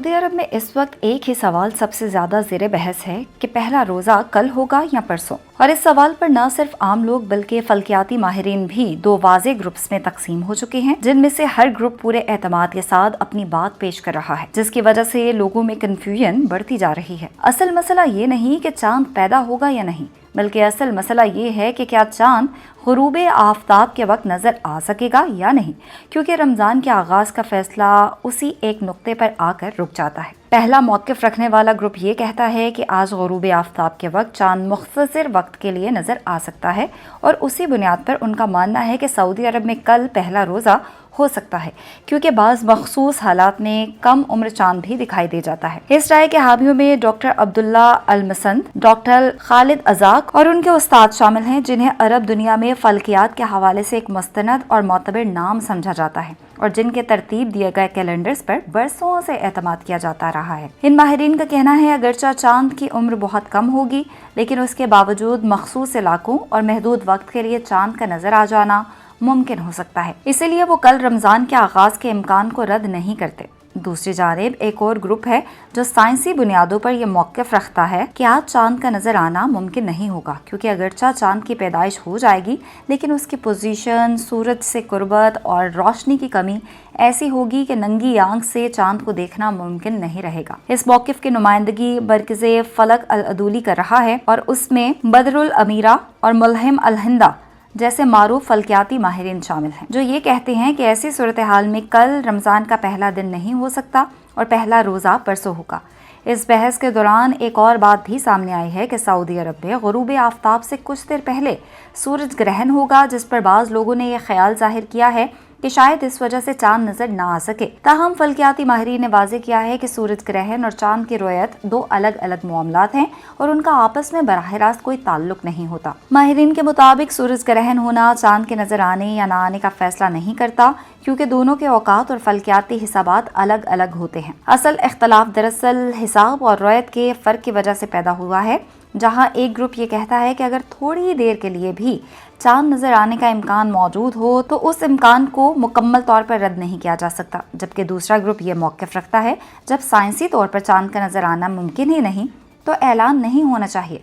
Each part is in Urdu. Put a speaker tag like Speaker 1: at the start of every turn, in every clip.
Speaker 1: سعودی عرب میں اس وقت ایک ہی سوال سب سے زیادہ زیر بحث ہے کہ پہلا روزہ کل ہوگا یا پرسوں، اور اس سوال پر نہ صرف عام لوگ بلکہ فلکیاتی ماہرین بھی دو واضح گروپس میں تقسیم ہو چکے ہیں، جن میں سے ہر گروپ پورے اعتماد کے ساتھ اپنی بات پیش کر رہا ہے، جس کی وجہ سے لوگوں میں کنفیوژن بڑھتی جا رہی ہے۔ اصل مسئلہ یہ نہیں کہ چاند پیدا ہوگا یا نہیں، بلکہ اصل مسئلہ یہ ہے کہ کیا چاند غروب آفتاب کے وقت نظر آ سکے گا یا نہیں، کیونکہ رمضان کے آغاز کا فیصلہ اسی ایک نقطے پر آ کر رک جاتا ہے۔ پہلا موقف رکھنے والا گروپ یہ کہتا ہے کہ آج غروب آفتاب کے وقت چاند مختصر وقت کے لیے نظر آ سکتا ہے، اور اسی بنیاد پر ان کا ماننا ہے کہ سعودی عرب میں کل پہلا روزہ ہو سکتا ہے، کیونکہ بعض مخصوص حالات میں کم عمر چاند بھی دکھائی دے جاتا ہے۔ اس رائے کے حامیوں میں ڈاکٹر عبداللہ المسند، ڈاکٹر خالد ازاق اور ان کے استاد شامل ہیں، جنہیں عرب دنیا میں فلکیات کے حوالے سے ایک مستند اور معتبر نام سمجھا جاتا ہے، اور جن کے ترتیب دیے گئے کیلنڈرز پر برسوں سے اعتماد کیا جاتا رہا ہے۔ ان ماہرین کا کہنا ہے اگرچہ چاند کی عمر بہت کم ہوگی، لیکن اس کے باوجود مخصوص علاقوں اور محدود وقت کے لیے چاند کا نظر آ جانا ممکن ہو سکتا ہے، اسی لیے وہ کل رمضان کے آغاز کے امکان کو رد نہیں کرتے۔ دوسری جانب ایک اور گروپ ہے جو سائنسی بنیادوں پر یہ موقف رکھتا ہے کہ آج چاند کا نظر آنا ممکن نہیں ہوگا، کیونکہ اگرچہ چاند کی پیدائش ہو جائے گی، لیکن اس کی پوزیشن، سورج سے قربت اور روشنی کی کمی ایسی ہوگی کہ ننگی آنکھ سے چاند کو دیکھنا ممکن نہیں رہے گا۔ اس موقف کی نمائندگی مرکز فلک العدولی کر رہا ہے، اور اس میں بدر الامیرہ اور ملہم الہندہ جیسے معروف فلکیاتی ماہرین شامل ہیں، جو یہ کہتے ہیں کہ ایسی صورتحال میں کل رمضان کا پہلا دن نہیں ہو سکتا اور پہلا روزہ پرسوں ہوگا۔ اس بحث کے دوران ایک اور بات بھی سامنے آئی ہے کہ سعودی عرب میں غروب آفتاب سے کچھ دیر پہلے سورج گرہن ہوگا، جس پر بعض لوگوں نے یہ خیال ظاہر کیا ہے کہ شاید اس وجہ سے چاند نظر نہ آ سکے۔ تاہم فلکیاتی ماہرین نے واضح کیا ہے کہ سورج گرہن اور چاند کی رویت دو الگ الگ معاملات ہیں، اور ان کا آپس میں براہ راست کوئی تعلق نہیں ہوتا۔ ماہرین کے مطابق سورج گرہن ہونا چاند کے نظر آنے یا نہ آنے کا فیصلہ نہیں کرتا، کیونکہ دونوں کے اوقات اور فلکیاتی حسابات الگ الگ ہوتے ہیں۔ اصل اختلاف دراصل حساب اور رویت کے فرق کی وجہ سے پیدا ہوا ہے، جہاں ایک گروپ یہ کہتا ہے کہ اگر تھوڑی دیر کے لیے بھی چاند نظر آنے کا امکان موجود ہو تو اس امکان کو مکمل طور پر رد نہیں کیا جا سکتا، جبکہ دوسرا گروپ یہ موقف رکھتا ہے جب سائنسی طور پر چاند کا نظر آنا ممکن ہی نہیں تو اعلان نہیں ہونا چاہیے۔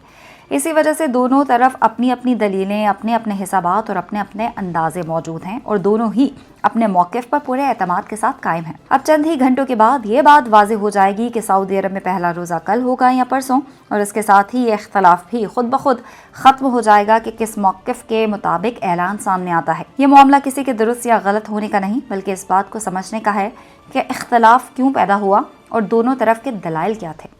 Speaker 1: اسی وجہ سے دونوں طرف اپنی اپنی دلیلیں، اپنے اپنے حسابات اور اپنے اپنے اندازے موجود ہیں، اور دونوں ہی اپنے موقف پر پورے اعتماد کے ساتھ قائم ہیں۔ اب چند ہی گھنٹوں کے بعد یہ بات واضح ہو جائے گی کہ سعودی عرب میں پہلا روزہ کل ہوگا یا پرسوں، اور اس کے ساتھ ہی یہ اختلاف بھی خود بخود ختم ہو جائے گا کہ کس موقف کے مطابق اعلان سامنے آتا ہے۔ یہ معاملہ کسی کے درست یا غلط ہونے کا نہیں، بلکہ اس بات کو سمجھنے کا ہے کہ اختلاف کیوں پیدا ہوا اور دونوں طرف کے دلائل کیا تھے۔